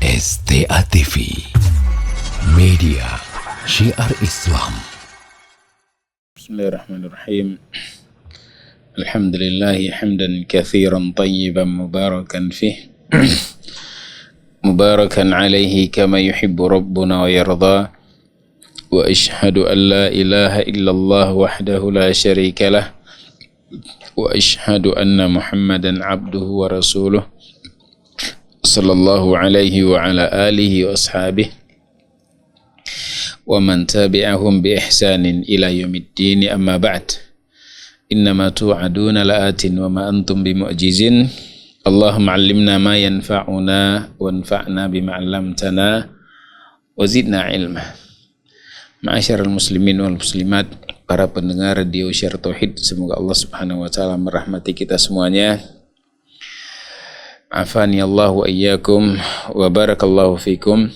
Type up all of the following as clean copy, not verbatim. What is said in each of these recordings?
STA TV Media Syiar Islam. Bismillahirrahmanirrahim. Alhamdulillahi hamdan katsiran tayyiban mubarakan fih mubarakan alaihi kama yuhibbu rabbuna wa yarda. Wa ashhadu an la ilaha illallah wahdahu la syarika lah wa ashhadu anna Muhammadan abduhu wa rasuluh sallallahu alaihi wa ala alihi wa ashabihi wa man tabi'ahum bi ihsanin ila yaumiddin, amma ba'd. Innama tu'aduna la'atin wa ma antum bimu'jizin. Allahumma 'allimna ma yanfa'una wanfa'na bima 'allamtana wa zidna ilma. Ma'asyiral muslimin wal muslimat, para pendengar radio Syiar Tauhid, semoga Allah Subhanahu wa taala merahmati kita semuanya. Afani Allah wa iyyakum wa barakallahu fikum.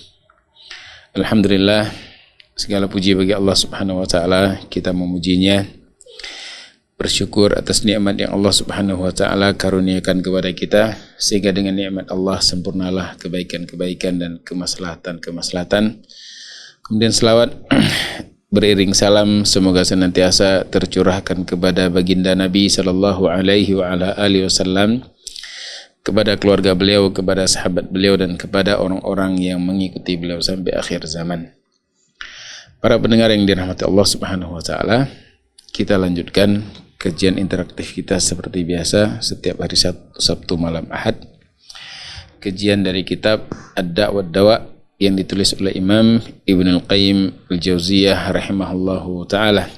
Alhamdulillah, segala puji bagi Allah Subhanahu wa taala, kita memujinya, bersyukur atas nikmat yang Allah Subhanahu wa taala karuniakan kepada kita, sehingga dengan nikmat Allah sempurnalah kebaikan-kebaikan dan kemaslahatan-kemaslahatan. Kemudian selawat beriring salam semoga senantiasa tercurahkan kepada baginda Nabi sallallahu alaihi wa ala alihi wasallam, kepada keluarga beliau, kepada sahabat beliau, dan kepada orang-orang yang mengikuti beliau sampai akhir zaman. Para pendengar yang dirahmati Allah Subhanahu wa taala, kita lanjutkan kajian interaktif kita seperti biasa setiap hari Sabtu malam Ahad. Kajian dari kitab Ad-Da' wa Dawa yang ditulis oleh Imam Ibnul Qayyim Al-Jauziyah rahimahullahu taala.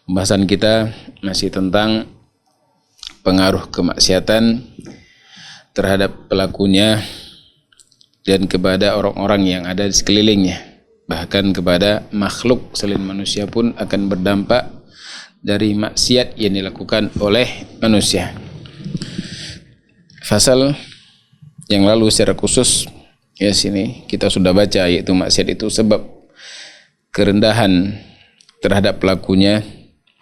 Pembahasan kita masih tentang pengaruh kemaksiatan terhadap pelakunya dan kepada orang-orang yang ada di sekelilingnya, bahkan kepada makhluk selain manusia pun akan berdampak dari maksiat yang dilakukan oleh manusia. Fasal yang lalu secara khusus ya sini kita sudah baca, yaitu maksiat itu sebab kerendahan terhadap pelakunya.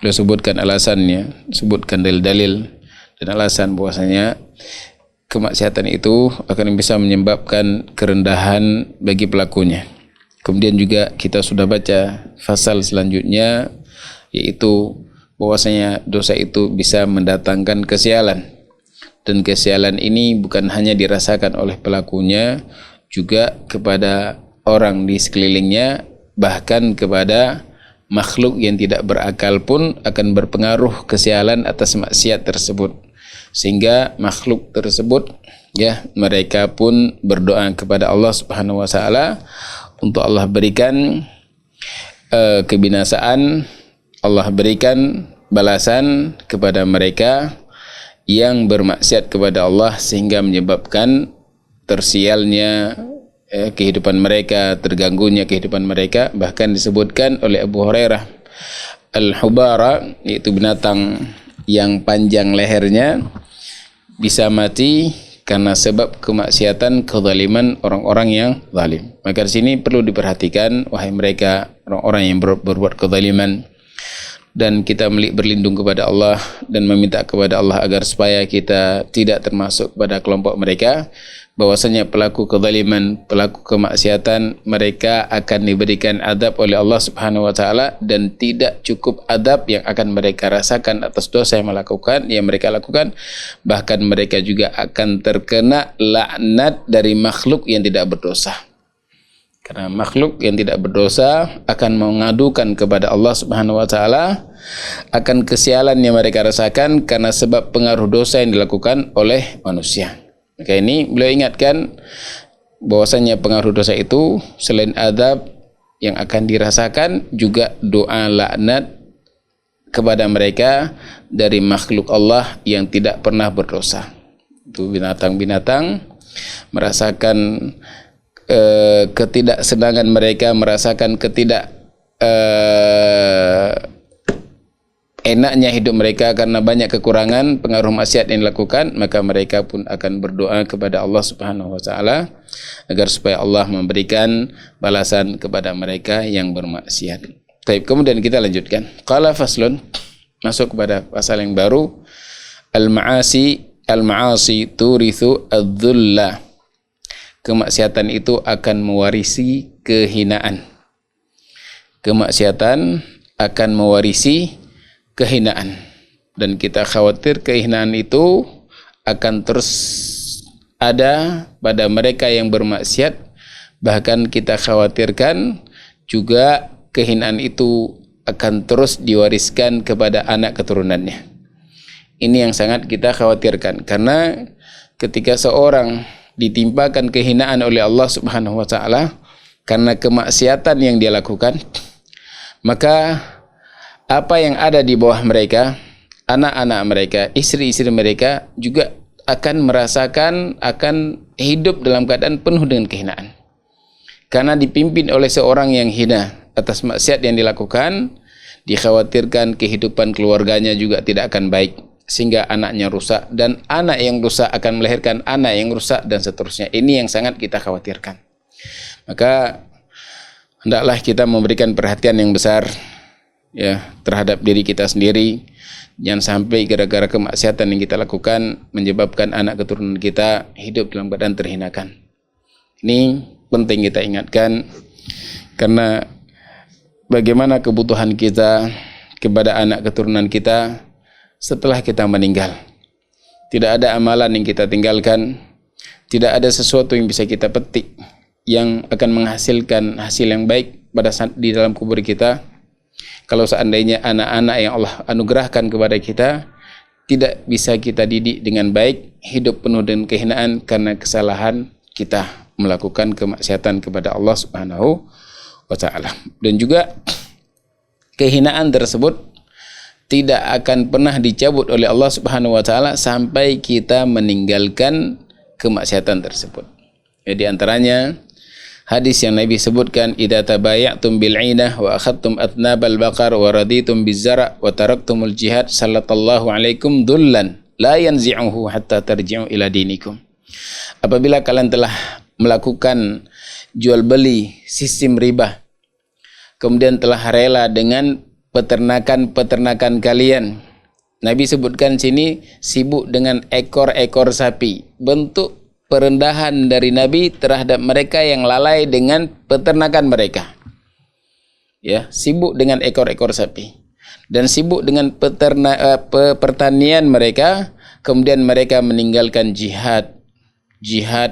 Beliau sebutkan alasannya, sebutkan dalil-dalil dan alasan bahwasanya kemaksiatan itu akan bisa menyebabkan kerendahan bagi pelakunya. Kemudian juga kita sudah baca fasal selanjutnya, yaitu bahwasanya dosa itu bisa mendatangkan kesialan, dan kesialan ini bukan hanya dirasakan oleh pelakunya, juga kepada orang di sekelilingnya, bahkan kepada makhluk yang tidak berakal pun akan berpengaruh kesialan atas maksiat tersebut, sehingga makhluk tersebut ya mereka pun berdoa kepada Allah Subhanahu wa taala untuk Allah berikan kebinasaan, Allah berikan balasan kepada mereka yang bermaksiat kepada Allah, sehingga menyebabkan tersialnya kehidupan mereka, terganggunya kehidupan mereka. Bahkan disebutkan oleh Abu Hurairah, al-hubara, yaitu binatang yang panjang lehernya, bisa mati karena sebab kemaksiatan, kezaliman orang-orang yang zalim. Maka di sini perlu diperhatikan, wahai mereka orang-orang yang berbuat kezaliman, dan kita berlindung kepada Allah dan meminta kepada Allah agar supaya kita tidak termasuk pada kelompok mereka, bahwasanya pelaku kezaliman, pelaku kemaksiatan, mereka akan diberikan adab oleh Allah Subhanahu wa taala, dan tidak cukup adab yang akan mereka rasakan atas dosa yang mereka lakukan, bahkan mereka juga akan terkena laknat dari makhluk yang tidak berdosa. Karena makhluk yang tidak berdosa akan mengadukan kepada Allah Subhanahu wa taala akan kesialan yang mereka rasakan karena sebab pengaruh dosa yang dilakukan oleh manusia. Maka ini beliau ingatkan bahwasanya pengaruh dosa itu selain adab yang akan dirasakan, juga doa laknat kepada mereka dari makhluk Allah yang tidak pernah berdosa. Itu binatang-binatang merasakan ketidaksenangan mereka, merasakan enaknya hidup mereka karena banyak kekurangan pengaruh maksiat yang dilakukan, maka mereka pun akan berdoa kepada Allah Subhanahu wa taala agar supaya Allah memberikan balasan kepada mereka yang bermaksiat. Baik, kemudian kita lanjutkan. Qala faslun, masuk kepada pasal yang baru, al-ma'asi turithu adz-dzulla. kemaksiatan itu akan mewarisi kehinaan. Kemaksiatan akan mewarisi kehinaan. Dan kita khawatir kehinaan itu akan terus ada pada mereka yang bermaksiat. Bahkan kita khawatirkan juga kehinaan itu akan terus diwariskan kepada anak keturunannya. Ini yang sangat kita khawatirkan, karena ketika seorang ditimpakan kehinaan oleh Allah Subhanahu wa taala karena kemaksiatan yang dia lakukan, maka apa yang ada di bawah mereka, anak-anak mereka, istri-istri mereka juga akan merasakan, akan hidup dalam keadaan penuh dengan kehinaan. Karena dipimpin oleh seorang yang hina atas maksiat yang dilakukan, dikhawatirkan kehidupan keluarganya juga tidak akan baik, sehingga anaknya rusak, dan anak yang rusak akan melahirkan anak yang rusak, dan seterusnya. Ini yang sangat kita khawatirkan. Maka hendaklah kita memberikan perhatian yang besar ya terhadap diri kita sendiri. Jangan sampai gara-gara kemaksiatan yang kita lakukan menyebabkan anak keturunan kita hidup dalam keadaan terhinakan. Ini penting kita ingatkan, karena bagaimana kebutuhan kita kepada anak keturunan kita setelah kita meninggal. Tidak ada amalan yang kita tinggalkan, tidak ada sesuatu yang bisa kita petik yang akan menghasilkan hasil yang baik pada saat di dalam kubur kita, kalau seandainya anak-anak yang Allah anugerahkan kepada kita tidak bisa kita didik dengan baik, hidup penuh dengan kehinaan karena kesalahan kita melakukan kemaksiatan kepada Allah Subhanahu wa taala. Dan juga kehinaan tersebut tidak akan pernah dicabut oleh Allah Subhanahu wa taala sampai kita meninggalkan kemaksiatan tersebut. Ya, di antaranya hadis yang Nabi sebutkan, idza tabaya'tum bil 'inah wa akhadtum atnabal baqar wa raditum biz-zara' wa taraktumul jihad sallallahu alaikum dhullan la yanzi'uhu hatta tarji'u ila dinikum. Apabila kalian telah melakukan jual beli sistem riba, kemudian telah rela dengan peternakan kalian. Nabi sebutkan sini sibuk dengan ekor-ekor sapi. Bentuk perendahan dari Nabi terhadap mereka yang lalai dengan peternakan mereka. Ya, sibuk dengan ekor-ekor sapi dan sibuk dengan pertanian mereka, kemudian mereka meninggalkan jihad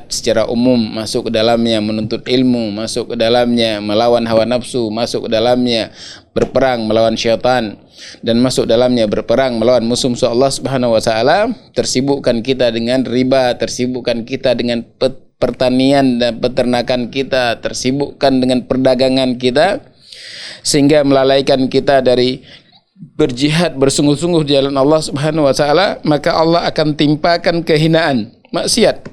secara umum, masuk ke dalamnya menuntut ilmu, masuk ke dalamnya melawan hawa nafsu, masuk ke dalamnya berperang melawan syaitan, dan masuk dalamnya berperang melawan musuh-musuh Allah Subhanahu wa taala. Tersibukkan kita dengan riba, tersibukkan kita dengan pertanian dan peternakan kita, tersibukkan dengan perdagangan kita, sehingga melalaikan kita dari berjihad bersungguh-sungguh di jalan Allah Subhanahu wa taala. Maka Allah akan timpakan kehinaan, maksiat,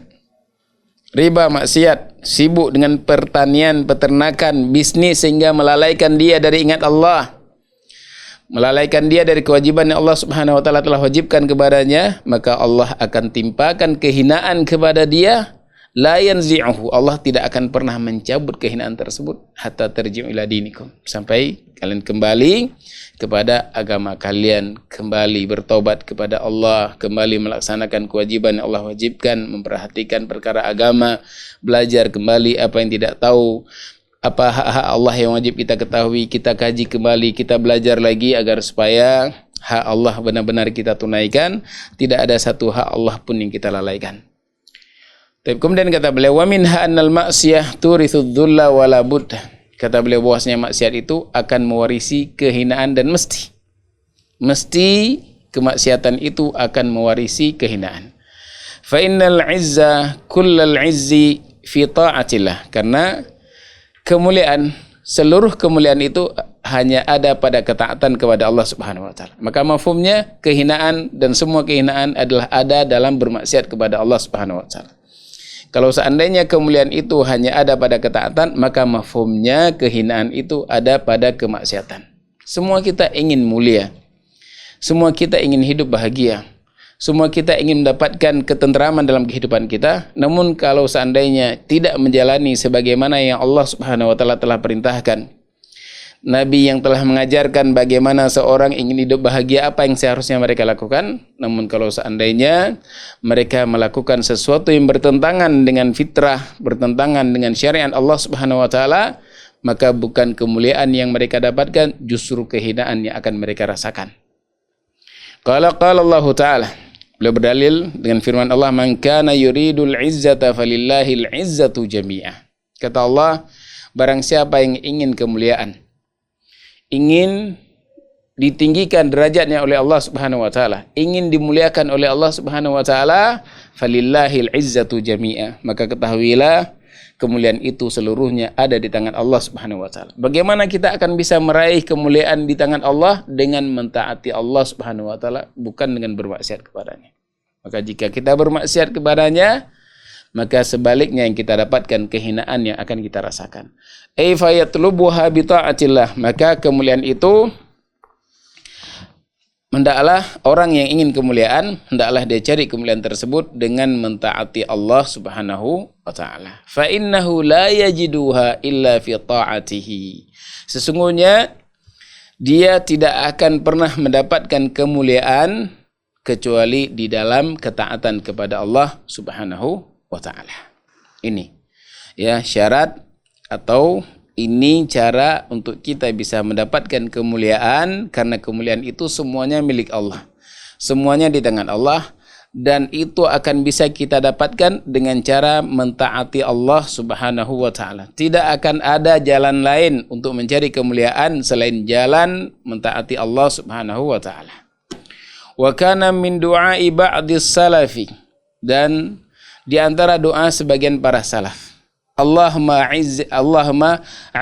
riba, maksiat, sibuk dengan pertanian, peternakan, bisnis, sehingga melalaikan dia dari ingat Allah, melalaikan dia dari kewajiban yang Allah Subhanahu wa taala telah wajibkan kepadanya. Maka Allah akan timpakan kehinaan kepada dia, la yanzi'uhu. Allah tidak akan pernah mencabut kehinaan tersebut hatta tarji'u ila dinikum, sampai kalian kembali kepada agama kalian, kembali bertobat kepada Allah, kembali melaksanakan kewajiban yang Allah wajibkan, memperhatikan perkara agama, belajar kembali apa yang tidak tahu, apa hak-hak Allah yang wajib kita ketahui, kita kaji kembali, kita belajar lagi agar supaya hak Allah benar-benar kita tunaikan, tidak ada satu hak Allah pun yang kita lalaikan. Kemudian kata beliau, wa minha annal ma'siyah turithu dhulla wala budda. Kata beliau bahwasanya maksiat itu akan mewarisi kehinaan, dan mesti kemaksiatan itu akan mewarisi kehinaan. Fa innal 'izza kullal 'izzi fi ta'atillah. Karena kemuliaan, seluruh kemuliaan itu hanya ada pada ketaatan kepada Allah Subhanahu wa taala. Maka mafhumnya kehinaan dan semua kehinaan adalah ada dalam bermaksiat kepada Allah Subhanahu wa taala. Kalau seandainya kemuliaan itu hanya ada pada ketaatan, maka mafhumnya kehinaan itu ada pada kemaksiatan. Semua kita ingin mulia, semua kita ingin hidup bahagia, semua kita ingin mendapatkan ketenteraman dalam kehidupan kita. Namun kalau seandainya tidak menjalani sebagaimana yang Allah Subhanahu wa taala telah perintahkan, Nabi yang telah mengajarkan bagaimana seorang ingin hidup bahagia, apa yang seharusnya mereka lakukan. Namun kalau seandainya mereka melakukan sesuatu yang bertentangan dengan fitrah, bertentangan dengan syariat Allah Subhanahu wa taala, maka bukan kemuliaan yang mereka dapatkan, justru kehinaan yang akan mereka rasakan. Qala Allah Ta'ala, beliau berdalil dengan firman Allah, "Man kana yuridul izzata falillahil izzatu jami'ah." Kata Allah, barang siapa yang ingin kemuliaan, ingin ditinggikan derajatnya oleh Allah Subhanahu wa taala, ingin dimuliakan oleh Allah Subhanahu wa taala, falillahil izzatu jami'ah, maka ketahuilah kemuliaan itu seluruhnya ada di tangan Allah Subhanahu wa taala. Bagaimana kita akan bisa meraih kemuliaan di tangan Allah? Dengan mentaati Allah Subhanahu wa taala, bukan dengan bermaksiat kepadanya. Maka jika kita bermaksiat kepadanya, maka sebaliknya yang kita dapatkan kehinaan yang akan kita rasakan. Ay fayatlubuha bi ta'atillah, maka kemuliaan itu hendaklah orang yang ingin kemuliaan, hendaklah dia cari kemuliaan tersebut dengan mentaati Allah Subhanahu wa taala. Fa innahu la yajiduha illa fi ta'atihi. Sesungguhnya dia tidak akan pernah mendapatkan kemuliaan kecuali di dalam ketaatan kepada Allah Subhanahu wa taala. Ini ya syarat atau ini cara untuk kita bisa mendapatkan kemuliaan, karena kemuliaan itu semuanya milik Allah. Semuanya di tangan Allah, dan itu akan bisa kita dapatkan dengan cara mentaati Allah Subhanahu wa taala. Tidak akan ada jalan lain untuk mencari kemuliaan selain jalan mentaati Allah Subhanahu wa taala. Wa kana min du'ai ba'dis salafi, dan di antara doa sebagian para salaf, Allahumma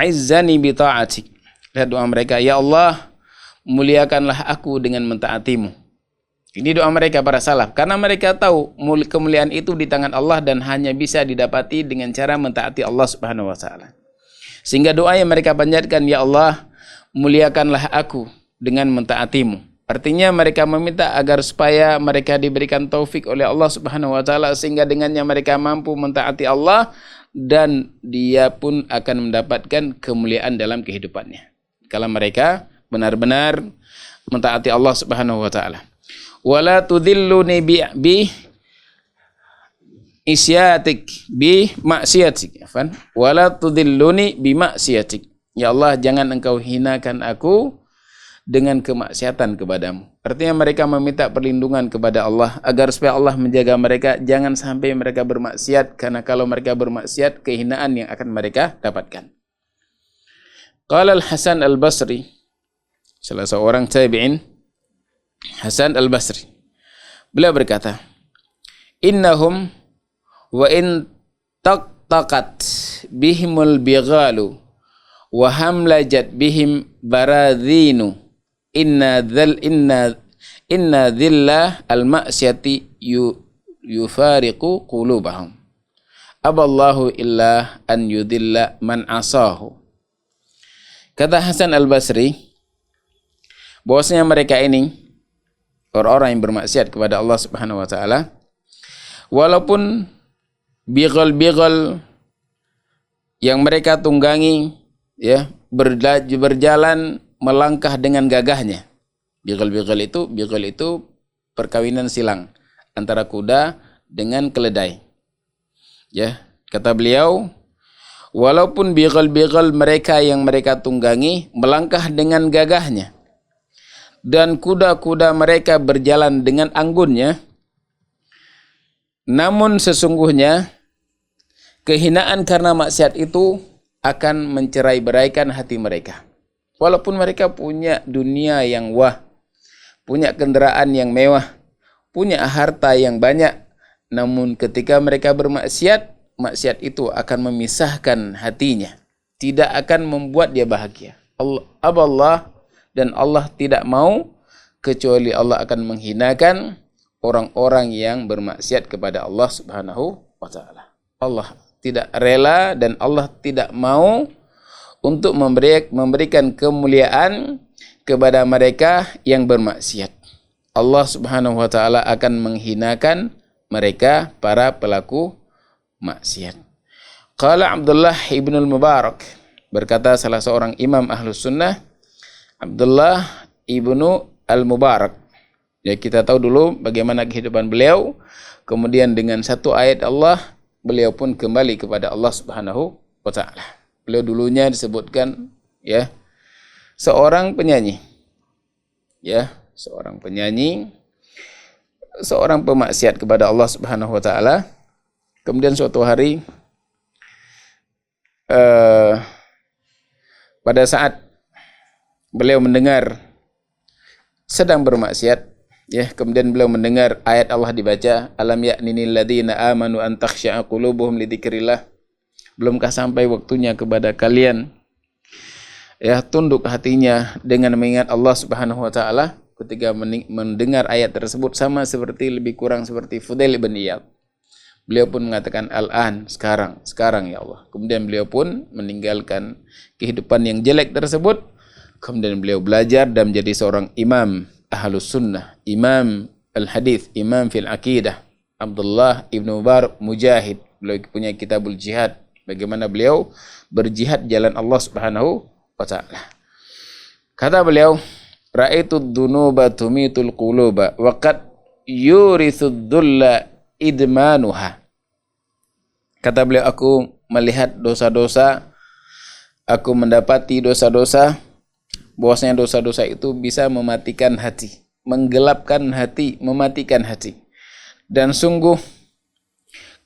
izzani bi ta'atik. Lihat doa mereka, ya Allah, muliakanlah aku dengan mentaatimu. Ini doa mereka para salaf, karena mereka tahu kemuliaan itu di tangan Allah dan hanya bisa didapati dengan cara mentaati Allah Subhanahu wa taala. Sehingga doa yang mereka panjatkan, ya Allah, muliakanlah aku dengan mentaatimu. Artinya mereka meminta agar supaya mereka diberikan taufik oleh Allah Subhanahu wa taala, sehingga dengannya mereka mampu mentaati Allah, dan dia pun akan mendapatkan kemuliaan dalam kehidupannya kalau mereka benar-benar mentaati Allah Subhanahu wa taala. Wala tudhilluni bi isyatik bi maksiatik. Wala tudhilluni bi maksiatik. Ya Allah, jangan engkau hinakan aku dengan kemaksiatan kepadamu. Artinya mereka meminta perlindungan kepada Allah agar supaya Allah menjaga mereka, jangan sampai mereka bermaksiat, karena kalau mereka bermaksiat, kehinaan yang akan mereka dapatkan. Qala Al-Hasan Al-Basri, salah seorang tabi'in, Hasan Al-Basri, beliau berkata, innahum wa in taqtaqat bihimul bighalu wa hamlajat bihim baradhinu inna dhillah al-ma'syati yufariqu qulubahum aballahu illa an yudilla man asahu. Kata Hasan Al-Basri, bahwasanya mereka ini orang-orang yang bermaksiat kepada Allah Subhanahu wa taala, walaupun bighal yang mereka tunggangi, ya, berjalan melangkah dengan gagahnya. Bighal itu perkawinan silang antara kuda dengan keledai. Ya, kata beliau, walaupun bighal mereka yang mereka tunggangi melangkah dengan gagahnya, dan kuda-kuda mereka berjalan dengan anggunnya, namun sesungguhnya kehinaan karena maksiat itu akan mencerai-beraikan hati mereka. Walaupun mereka punya dunia yang wah, punya kendaraan yang mewah, punya harta yang banyak, namun ketika mereka bermaksiat, maksiat itu akan memisahkan hatinya, tidak akan membuat dia bahagia. Allah dan Allah tidak mau, kecuali Allah akan menghinakan orang-orang yang bermaksiat kepada Allah Subhanahu wa taala. Allah tidak rela dan Allah tidak mau untuk memberikan kemuliaan kepada mereka yang bermaksiat. Allah Subhanahu wa taala akan menghinakan mereka para pelaku maksiat. Qala Abdullah ibn al-Mubarak, Berkata salah seorang imam Ahlus Sunnah, Abdullah ibnu Al-Mubarak. Ya, kita tahu dulu bagaimana kehidupan beliau. Kemudian dengan satu ayat Allah, beliau pun kembali kepada Allah Subhanahu wa taala. Beliau dulunya disebutkan ya seorang penyanyi. Ya, seorang penyanyi, seorang pemaksiat kepada Allah Subhanahu wa taala. Kemudian suatu hari pada saat beliau mendengar sedang bermaksiat, ya, kemudian beliau mendengar ayat Allah dibaca, alam ya'ninil ladzina amanu an takhsha'a qulubuhum li dzikrillah. Belumkah sampai waktunya kepada kalian ya tunduk hatinya dengan mengingat Allah Subhanahu wa taala? Ketika mendengar ayat tersebut sama seperti lebih kurang seperti Fudail bin Iyad. Beliau pun mengatakan al-an, sekarang ya Allah. Kemudian beliau pun meninggalkan kehidupan yang jelek tersebut. Kemudian beliau belajar dan menjadi seorang imam Ahlus Sunnah, imam al-hadith, imam fil aqidah. Abdullah ibnu Mubarak Mujahid. Beliau punya kitabul jihad. Bagaimana beliau berjihad jalan Allah Subhanahu wa taala. Kata beliau, ra'aitud dunuba tumitul quluba wa qad yurithud dulla idmanuha. Kata beliau, aku melihat dosa-dosa, aku mendapati dosa-dosa, bahwasanya dosa-dosa itu bisa mematikan hati, menggelapkan hati, mematikan hati. Dan sungguh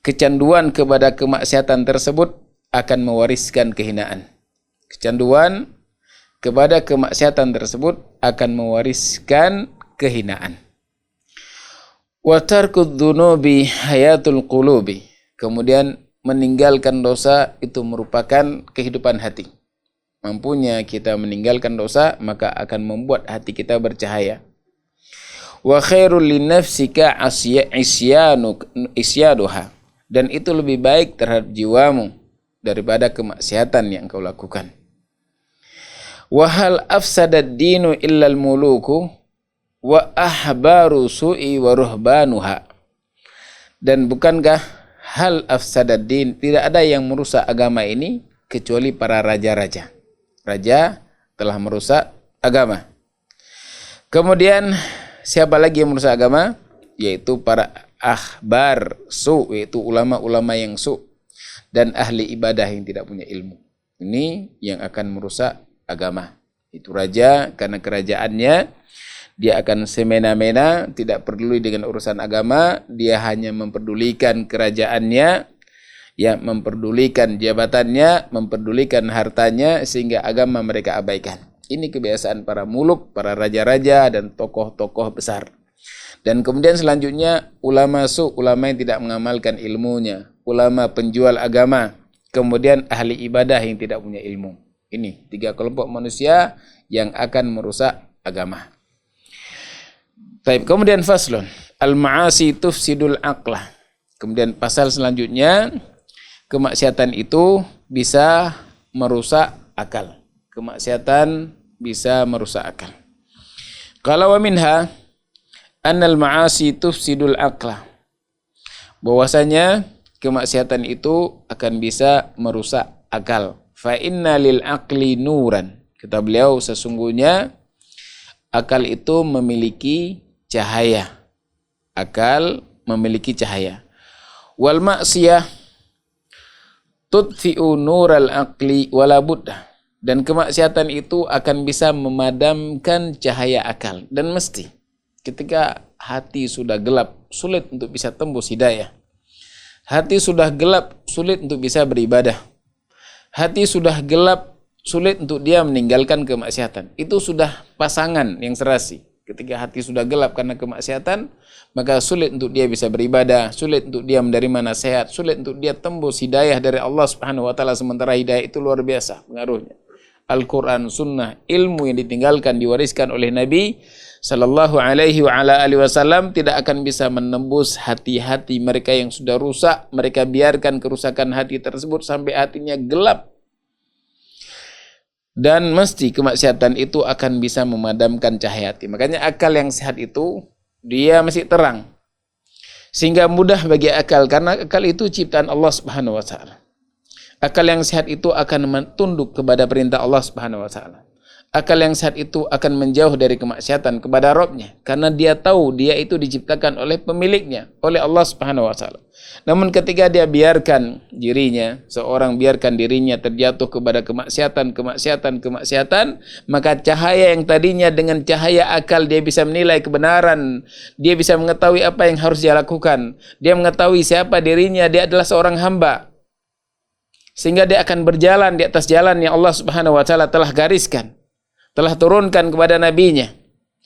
kecanduan kepada kemaksiatan tersebut akan mewariskan kehinaan. Kecanduan kepada kemaksiatan tersebut akan mewariskan kehinaan. Wa tarkud dzunubi hayatul qulubi. Kemudian meninggalkan dosa itu merupakan kehidupan hati. Mampunya kita meninggalkan dosa, maka akan membuat hati kita bercahaya. Wa khairul linafsika isyaduha. Dan itu lebih baik terhadap jiwamu daripada kemaksiatan yang kau lakukan. Wa hal afsadad dinu illal muluku wa ahbaru su'i wa ruhbanuha. Dan bukankah hal afsadad din, tidak ada yang merusak agama ini kecuali para raja-raja. Raja telah merusak agama. Kemudian siapa lagi yang merusak agama? Yaitu para ahbar su, yaitu ulama-ulama yang su, dan ahli ibadah yang tidak punya ilmu. Ini yang akan merusak agama. Itu raja, karena kerajaannya dia akan semena-mena, tidak peduli dengan urusan agama, dia hanya memperdulikan kerajaannya, ya, memperdulikan jabatannya, memperdulikan hartanya, sehingga agama mereka abaikan. Ini kebiasaan para muluk, para raja-raja dan tokoh-tokoh besar. Dan kemudian selanjutnya ulama su, ulama yang tidak mengamalkan ilmunya, ulama penjual agama, kemudian ahli ibadah yang tidak punya ilmu. Ini 3 kelompok manusia yang akan merusak agama. Baik, kemudian faslun, al-ma'asi tufsidul aqlah. Kemudian pasal selanjutnya, kemaksiatan itu bisa merusak akal. Kemaksiatan bisa merusak akal. Qala wa minha annal ma'asi tufsidul aqlah. Bahwasanya kemaksiatan itu akan bisa merusak akal. Fa inna lil aqli nuran. Kata beliau, sesungguhnya akal itu memiliki cahaya. Akal memiliki cahaya. Wal ma'siyah tudfi'u nural aqli wala budda. Dan kemaksiatan itu akan bisa memadamkan cahaya akal. Dan mesti ketika hati sudah gelap, sulit untuk bisa tembus hidayah. Hati sudah gelap, sulit untuk bisa beribadah. Hati sudah gelap, sulit untuk dia meninggalkan kemaksiatan. Itu sudah pasangan yang serasi. Ketika hati sudah gelap karena kemaksiatan, maka sulit untuk dia bisa beribadah, sulit untuk dia menerima nasihat, sulit untuk dia tembus hidayah dari Allah Subhanahu wa taala, sementara hidayah itu luar biasa pengaruhnya. Al-Qur'an, sunnah, ilmu yang ditinggalkan, diwariskan oleh Nabi sallallahu alaihi wa ala alihi wasallam tidak akan bisa menembus hati-hati mereka yang sudah rusak. Mereka biarkan kerusakan hati tersebut sampai hatinya gelap. Dan mesti kemaksiatan itu akan bisa memadamkan cahaya hati. Makanya akal yang sehat itu dia masih terang, sehingga mudah bagi akal, karena akal itu ciptaan Allah Subhanahu wa taala. Akal yang sehat itu akan tunduk kepada perintah Allah Subhanahu wa taala. Akal yang sehat itu akan menjauh dari kemaksiatan kepada Rabb-nya, karena dia tahu dia itu diciptakan oleh pemiliknya, oleh Allah Subhanahu wa taala. Namun ketika dia biarkan dirinya terjatuh kepada kemaksiatan, maka cahaya yang tadinya dengan cahaya akal dia bisa menilai kebenaran, dia bisa mengetahui apa yang harus dia lakukan, dia mengetahui siapa dirinya, dia adalah seorang hamba. Sehingga dia akan berjalan di atas jalan yang Allah Subhanahu wa taala telah gariskan, telah turunkan kepada nabinya,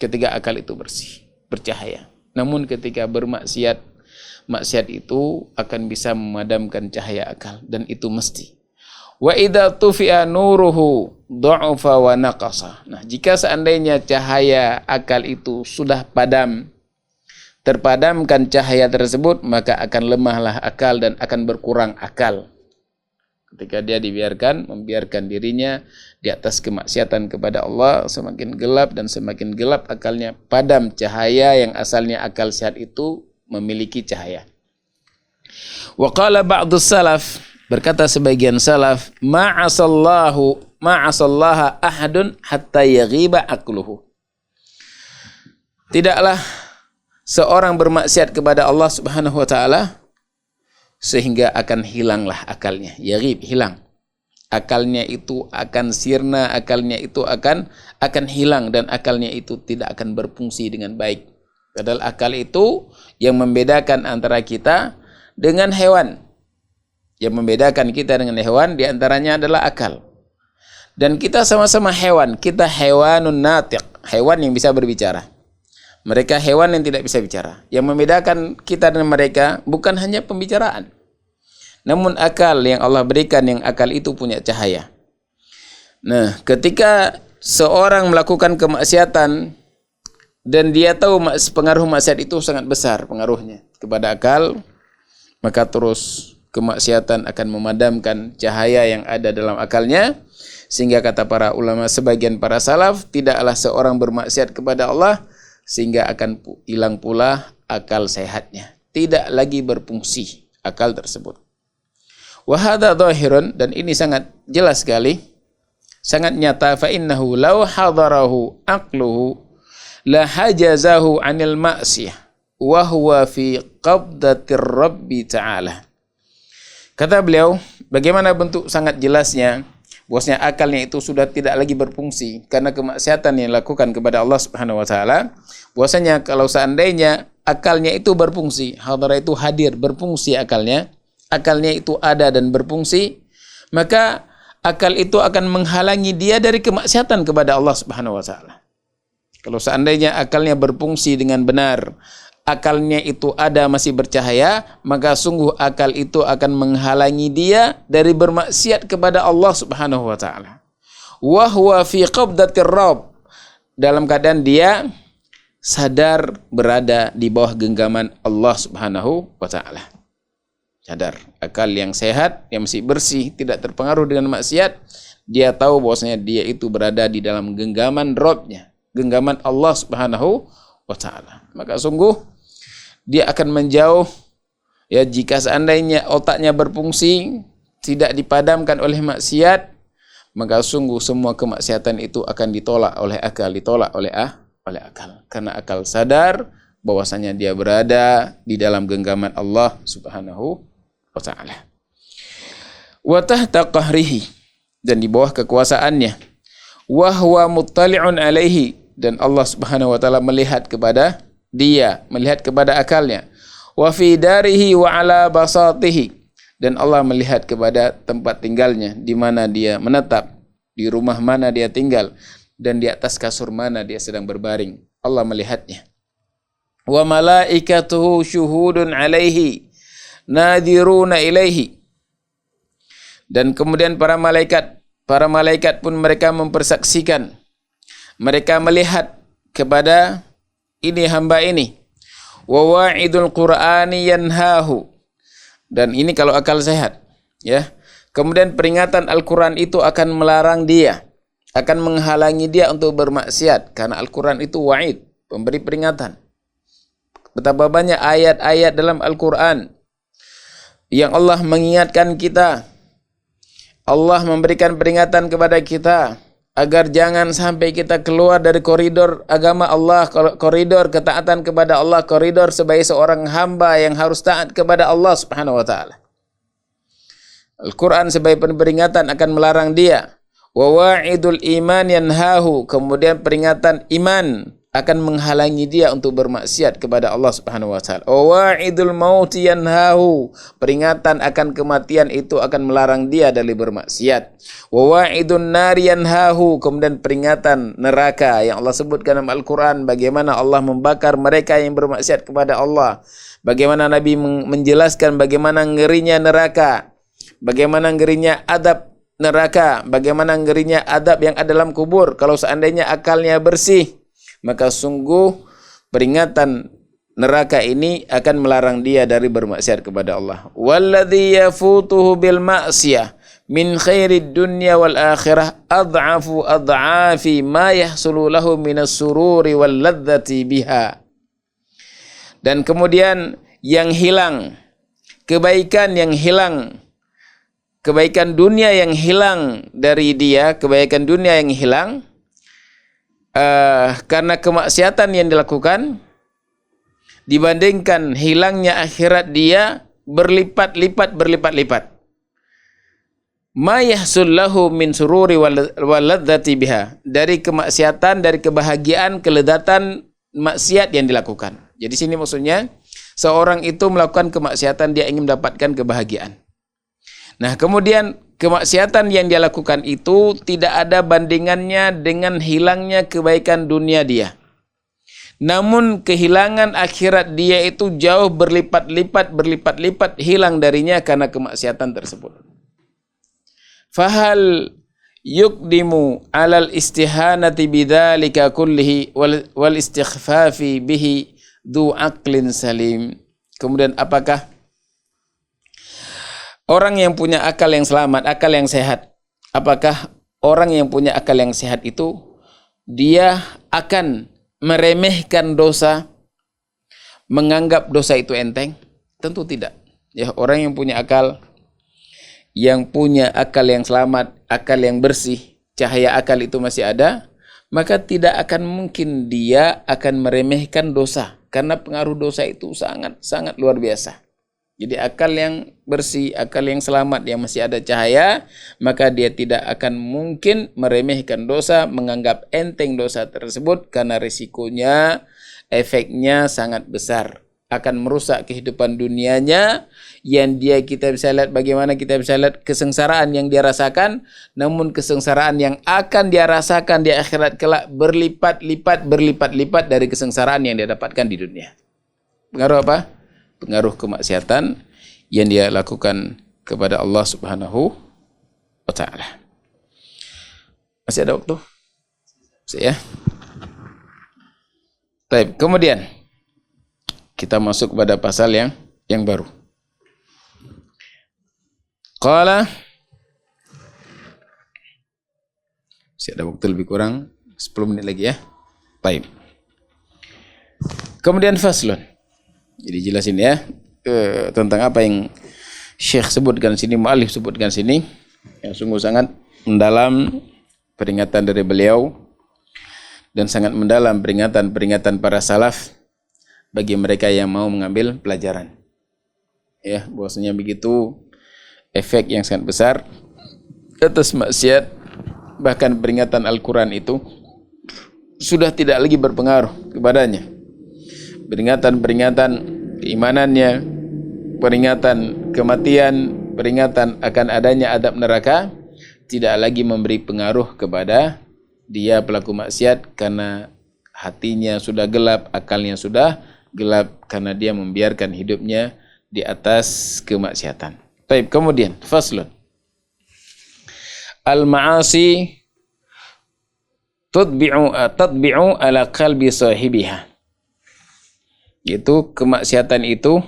ketika akal itu bersih, bercahaya. Namun ketika bermaksiat, maksiat itu akan bisa memadamkan cahaya akal, dan itu mesti. Wa idza tufi'a nuruhu dha'afa wa naqasa. Nah, jika seandainya cahaya akal itu sudah padam, terpadamkan cahaya tersebut, maka akan lemahlah akal dan akan berkurang akal. Ketika dia membiarkan dirinya di atas kemaksiatan kepada Allah, semakin gelap dan semakin gelap akalnya, padam cahaya yang asalnya akal sehat itu memiliki cahaya. Wa qala ba'dus salaf, berkata sebagian salaf, ma'asallaha ahadun hatta yaghiba aqluhu. Tidaklah seorang bermaksiat kepada Allah Subhanahu wa taala sehingga akan hilanglah akalnya. Yaghib, hilang. Akalnya itu akan sirna, akalnya itu akan hilang, dan akalnya itu tidak akan berfungsi dengan baik. Padahal akal itu yang membedakan antara kita dengan hewan. Yang membedakan kita dengan hewan diantaranya adalah akal. Dan kita sama-sama hewan. Kita hewanun natiq, hewan yang bisa berbicara. Mereka hewan yang tidak bisa bicara. Yang membedakan kita dengan mereka bukan hanya pembicaraan, namun akal yang Allah berikan, yang akal itu punya cahaya. Nah, ketika seorang melakukan kemaksiatan dan dia tahu pengaruh maksiat itu sangat besar pengaruhnya kepada akal, maka terus kemaksiatan akan memadamkan cahaya yang ada dalam akalnya, sehingga kata para ulama, sebagian para salaf, tidaklah seorang bermaksiat kepada Allah sehingga akan hilang pula akal sehatnya, tidak lagi berfungsi akal tersebut. Wa hadza dhahirun, dan ini sangat jelas sekali, sangat nyata. Fa innahu law hadarahu aqluhu la hajazahu 'anil ma'siyah wa huwa fi qabdatir rabbi ta'ala. Kata beliau, bagaimana bentuk sangat jelasnya bahwasanya akalnya itu sudah tidak lagi berfungsi karena kemaksiatan yang dilakukan kepada Allah Subhanahu wa taala. Bahwasanya kalau seandainya akalnya itu berfungsi, hadara itu hadir, berfungsi akalnya itu ada dan berfungsi, maka akal itu akan menghalangi dia dari kemaksiatan kepada Allah Subhanahu wa taala. Kalau seandainya akalnya berfungsi dengan benar, akalnya itu ada, masih bercahaya, maka sungguh akal itu akan menghalangi dia dari bermaksiat kepada Allah Subhanahu wa taala. Wa huwa fi qabdatir rabb, dalam keadaan dia sadar berada di bawah genggaman Allah Subhanahu wa taala. Sadar, akal yang sehat, yang masih bersih, tidak terpengaruh dengan maksiat, dia tahu bahwasanya dia itu berada di dalam genggaman Rabb-nya, genggaman Allah Subhanahu wa taala. Maka sungguh dia akan menjauh, ya, jika seandainya otaknya berfungsi, tidak dipadamkan oleh maksiat, maka sungguh semua kemaksiatan itu akan ditolak oleh akal, oleh akal. Karena akal sadar bahwasanya dia berada di dalam genggaman Allah Subhanahu wa ta'ala. Wa tahta qahrihi, dan di bawah kekuasaannya. Wa huwa muttali'un alaihi, dan Allah Subhanahu wa ta'ala melihat kepada dia, melihat kepada akalnya. Wa fi darihi wa ala basatihi, dan Allah melihat kepada tempat tinggalnya, di mana dia menetap, di rumah mana dia tinggal, dan di atas kasur mana dia sedang berbaring. Allah melihatnya. Wa malaikatuhu syuhudun alaihi nadiruna ilaihi, dan kemudian para malaikat pun mereka mempersaksikan, mereka melihat kepada ini hamba ini. Wa wa'idul qur'ani yanhahu, dan ini kalau akal sehat, ya. Kemudian peringatan Al-Qur'an itu akan melarang dia, akan menghalangi dia untuk bermaksiat, karena Al-Qur'an itu wa'id, pemberi peringatan. Betapa banyak ayat-ayat dalam Al-Qur'an yang Allah mengingatkan kita Allah memberikan peringatan kepada kita agar jangan sampai kita keluar dari koridor agama Allah, koridor ketaatan kepada Allah, koridor sebagai seorang hamba yang harus taat kepada Allah Subhanahu wa taala. Al-Quran sebagai peringatan akan melarang dia. Wa wa'idul iman yanhahu, kemudian peringatan iman akan menghalangi dia untuk bermaksiat kepada Allah Subhanahu wa taala. Wa wa'idul maut yanhahu, peringatan akan kematian itu akan melarang dia dari bermaksiat. Wa wa'idun nar yanhahu, kemudian peringatan neraka yang Allah sebutkan dalam Al-Quran, bagaimana Allah membakar mereka yang bermaksiat kepada Allah. Bagaimana Nabi menjelaskan bagaimana ngerinya neraka, bagaimana ngerinya adab neraka, bagaimana ngerinya adab yang ada dalam kubur. Kalau seandainya akalnya bersih, maka sungguh peringatan neraka ini akan melarang dia dari bermaksiat kepada Allah. Walladzi yafutuhu bil ma'siyah min khairid dunya wal akhirah ad'afu ad'afi ma yahsulu lahu minas sururi wal ladzati biha. Dan kemudian yang hilang, kebaikan yang hilang, kebaikan dunia yang hilang dari dia, kebaikan dunia yang hilang karena kemaksiatan yang dilakukan, dibandingkan hilangnya akhirat dia berlipat-lipat. Ma yahsul lahu min sururi wal ladzati biha, dari kemaksiatan, dari kebahagiaan, keledatan maksiat yang dilakukan. Jadi sini maksudnya seorang itu melakukan kemaksiatan, dia ingin mendapatkan kebahagiaan. Nah, kemudian kemaksiatan yang dia lakukan itu tidak ada bandingannya dengan hilangnya kebaikan dunia dia. Namun kehilangan akhirat dia itu jauh berlipat-lipat hilang darinya karena kemaksiatan tersebut. Fahal yukdimu alal istihanati bidzalika kullihi wal istighfafi bihi du aqlin salim. Kemudian apakah orang yang punya akal yang selamat, akal yang sehat, apakah orang yang punya akal yang sehat itu dia akan meremehkan dosa, menganggap dosa itu enteng? Tentu tidak. Ya, orang yang punya akal yang selamat, akal yang bersih, cahaya akal itu masih ada, maka tidak akan mungkin dia akan meremehkan dosa, karena pengaruh dosa itu sangat luar biasa. Jadi akal yang bersih, akal yang selamat, yang masih ada cahaya, maka dia tidak akan mungkin meremehkan dosa, menganggap enteng dosa tersebut, karena risikonya, efeknya sangat besar. Akan merusak kehidupan dunianya, yang kita bisa lihat bagaimana kita bisa lihat kesengsaraan yang dia rasakan, namun kesengsaraan yang akan dia rasakan di akhirat kelak berlipat-lipat dari kesengsaraan yang dia dapatkan di dunia. Pengaruh apa? Pengaruh kemaksiatan yang dia lakukan kepada Allah Subhanahu wa taala. Masih ada waktu? Masih ya? Baik, kemudian kita masuk kepada pasal yang baru. Qala, masih ada waktu lebih kurang 10 menit lagi ya. Baik. Kemudian faslun. Jadi jelasin ya tentang apa yang Syekh sebutkan sini, mu'alif sebutkan sini, yang sungguh sangat mendalam peringatan dari beliau dan sangat mendalam peringatan para salaf bagi mereka yang mau mengambil pelajaran. Ya, bahwasanya begitu efek yang sangat besar atas maksiat, bahkan peringatan Al-Quran itu sudah tidak lagi berpengaruh kepadanya. Peringatan keimanannya, peringatan kematian, peringatan akan adanya adab neraka tidak lagi memberi pengaruh kepada dia pelaku maksiat, karena hatinya sudah gelap, akalnya sudah gelap, karena dia membiarkan hidupnya di atas kemaksiatan. Baik, kemudian faslun. Al-ma'asi tatbi'u ala qalbi sahibiha. Yaitu kemaksiatan itu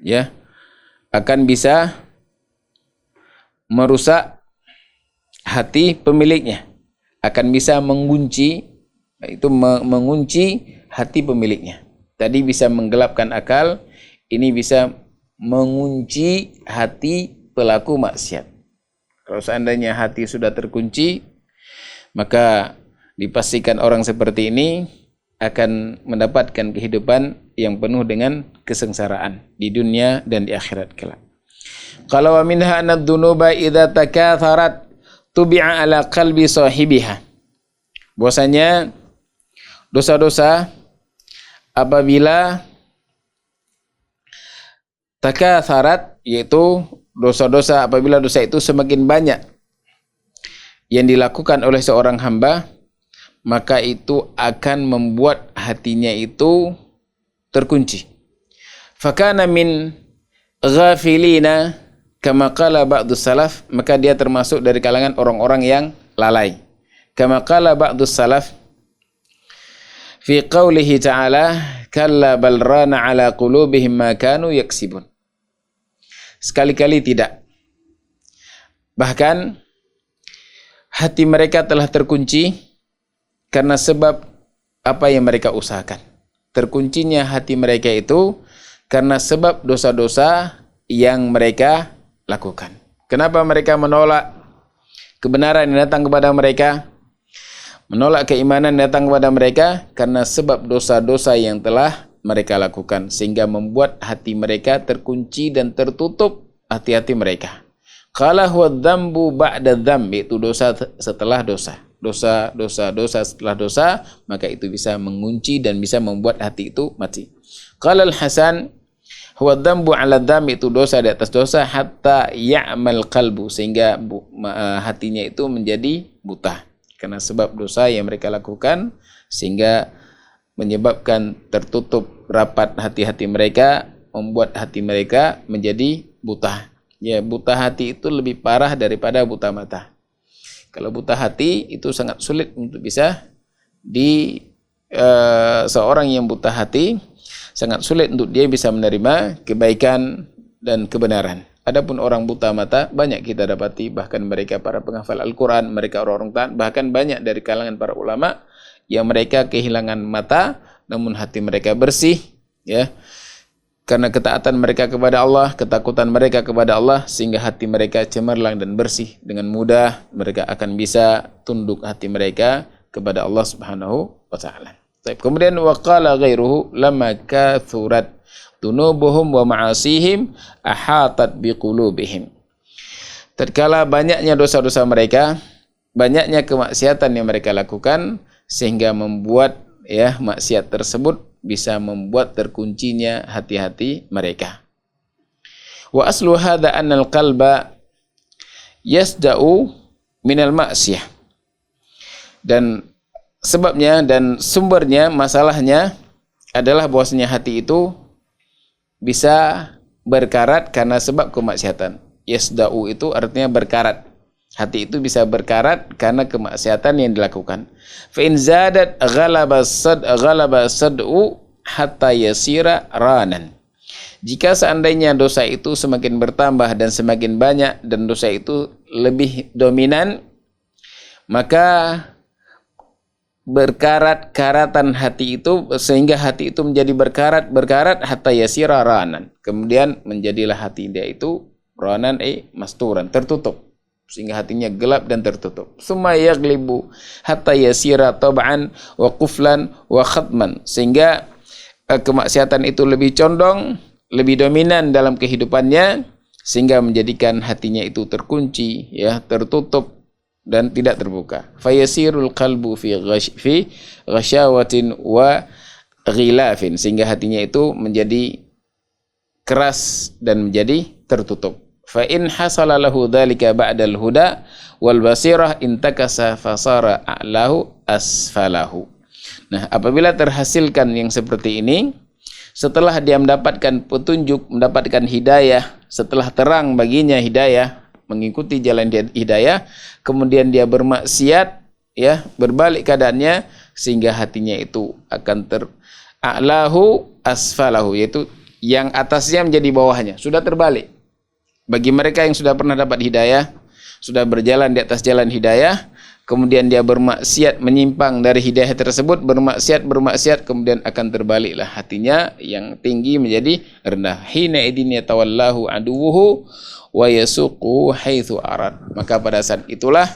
ya akan bisa merusak hati pemiliknya, akan bisa mengunci hati pemiliknya. Tadi bisa menggelapkan akal, ini bisa mengunci hati pelaku maksiat. Kalau seandainya hati sudah terkunci, maka dipastikan orang seperti ini akan mendapatkan kehidupan yang penuh dengan kesengsaraan di dunia dan di akhirat kelak. Qala wa minha anad dunuba idza takatharat tubi'a ala qalbi sahibiha. Bahwasanya dosa-dosa apabila takatharat, yaitu dosa-dosa apabila dosa itu semakin banyak yang dilakukan oleh seorang hamba, maka itu akan membuat hatinya itu terkunci. Fakana min ghafilina kama qala ba'dus salaf, maka dia termasuk dari kalangan orang-orang yang lalai. Kama qala ba'dus salaf fi qawlihi ta'ala kalla bal rana ala qulubihim ma kanu yaksibun. Sekali-kali tidak. Bahkan hati mereka telah terkunci karena sebab apa yang mereka usahakan. Terkuncinya hati mereka itu karena sebab dosa-dosa yang mereka lakukan. Kenapa mereka menolak kebenaran yang datang kepada mereka? Menolak keimanan yang datang kepada mereka karena sebab dosa-dosa yang telah mereka lakukan, sehingga membuat hati mereka terkunci dan tertutup hati-hati mereka. Qala huwa dzambu ba'da dzamb, itu dosa setelah dosa. Dosa setelah dosa, maka itu bisa mengunci dan bisa membuat hati itu mati. Qala al-Hasan huwa dzambu 'ala dzamb, itu dosa di atas dosa, hatta ya'mal qalbu, sehingga hatinya itu menjadi buta karena sebab dosa yang mereka lakukan, sehingga menyebabkan tertutup rapat hati-hati mereka, membuat hati mereka menjadi buta. Ya, buta hati itu lebih parah daripada buta mata. Kalau buta hati itu sangat sulit untuk bisa seorang yang buta hati sangat sulit untuk dia bisa menerima kebaikan dan kebenaran. Adapun orang buta mata banyak kita dapati, bahkan mereka para penghafal Al-Quran, mereka orang-orang taat, bahkan banyak dari kalangan para ulama yang mereka kehilangan mata namun hati mereka bersih, ya, karena ketaatan mereka kepada Allah, ketakutan mereka kepada Allah, sehingga hati mereka cemerlang dan bersih. Dengan mudah mereka akan bisa tunduk hati mereka kepada Allah Subhanahu wa taala. Kemudian waqala ghairuhu lamma kathurat dunubuhum wa ma'asihim ahatat biqulubihim. Tatkala banyaknya dosa-dosa mereka, banyaknya kemaksiatan yang mereka lakukan, sehingga membuat maksiat tersebut bisa membuat terkuncinya hati-hati mereka. Wa aslu hadza anna al-qalba yasda'u minal ma'siyah. Dan sebabnya dan sumbernya, masalahnya adalah bahwasanya hati itu bisa berkarat karena sebab kemaksiatan. Yasda'u itu artinya berkarat. Hati itu bisa berkarat karena kemaksiatan yang dilakukan. Fa in zadat ghalaba sad'u hatta yasira ranan. Jika seandainya dosa itu semakin bertambah dan semakin banyak dan dosa itu lebih dominan, maka berkarat-karatan hati itu sehingga hati itu menjadi berkarat hatta yasira ranan. Kemudian menjadilah hati dia itu ranan masturan, tertutup, sehingga hatinya gelap dan tertutup. Summa yaglibu hatta yasira tab'an wa quflan wa khatman, sehingga kemaksiatan itu lebih condong, lebih dominan dalam kehidupannya, sehingga menjadikan hatinya itu terkunci, tertutup dan tidak terbuka. Fayasirul qalbu fi ghasyawatin wa ghilafin, sehingga hatinya itu menjadi keras dan menjadi tertutup. Fa in hasala lahu dzalika ba'dal huda wal basirah intakasa fasara a'lahu asfalahu. Nah, apabila terhasilkan yang seperti ini, setelah dia mendapatkan petunjuk, mendapatkan hidayah, setelah terang baginya hidayah, mengikuti jalan hidayah, kemudian dia bermaksiat, berbalik keadaannya, sehingga hatinya itu akan a'lahu asfalahu, yaitu yang atasnya menjadi bawahnya, sudah terbalik. Bagi mereka yang sudah pernah dapat hidayah, sudah berjalan di atas jalan hidayah, kemudian dia bermaksiat, menyimpang dari hidayah tersebut, bermaksiat, kemudian akan terbaliklah hatinya yang tinggi menjadi rendah. Hina idin yatawallahu aduwuhu wa yasuqu haitsu arad. Maka pada saat itulah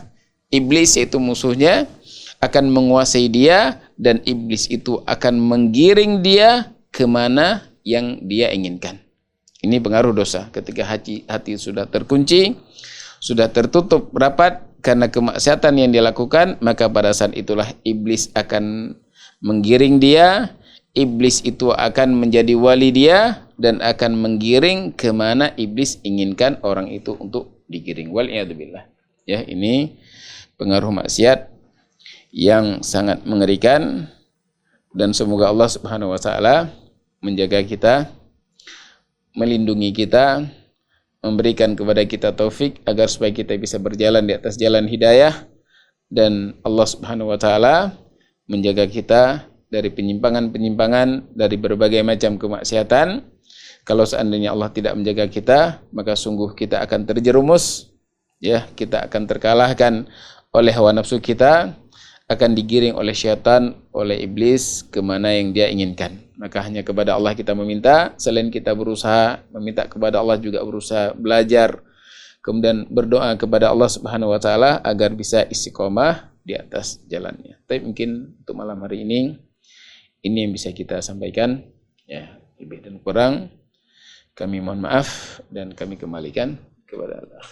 iblis, yaitu musuhnya, akan menguasai dia, dan iblis itu akan menggiring dia kemana yang dia inginkan. Ini pengaruh dosa. Ketika hati sudah terkunci, sudah tertutup rapat karena kemaksiatan yang dia lakukan, maka pada saat itulah iblis akan menggiring dia. Iblis itu akan menjadi wali dia dan akan menggiring kemana iblis inginkan orang itu untuk digiring. Wal'iyadzubillah. Ya, ini pengaruh maksiat yang sangat mengerikan, dan semoga Allah Subhanahu wa taala menjaga kita, melindungi kita, memberikan kepada kita taufik agar supaya kita bisa berjalan di atas jalan hidayah, dan Allah Subhanahu wa taala menjaga kita dari penyimpangan-penyimpangan, dari berbagai macam kemaksiatan. Kalau seandainya Allah tidak menjaga kita, maka sungguh kita akan terjerumus, ya, kita akan terkalahkan oleh hawa nafsu kita, akan digiring oleh syaitan, oleh iblis kemana yang dia inginkan. Maka hanya kepada Allah kita meminta, selain kita berusaha meminta kepada Allah, juga berusaha belajar, kemudian berdoa kepada Allah Subhanahu wa taala agar bisa istiqomah di atas jalannya. Tapi mungkin untuk malam hari ini yang bisa kita sampaikan, ya, lebih dan kurang kami mohon maaf dan kami kembalikan kepada Allah.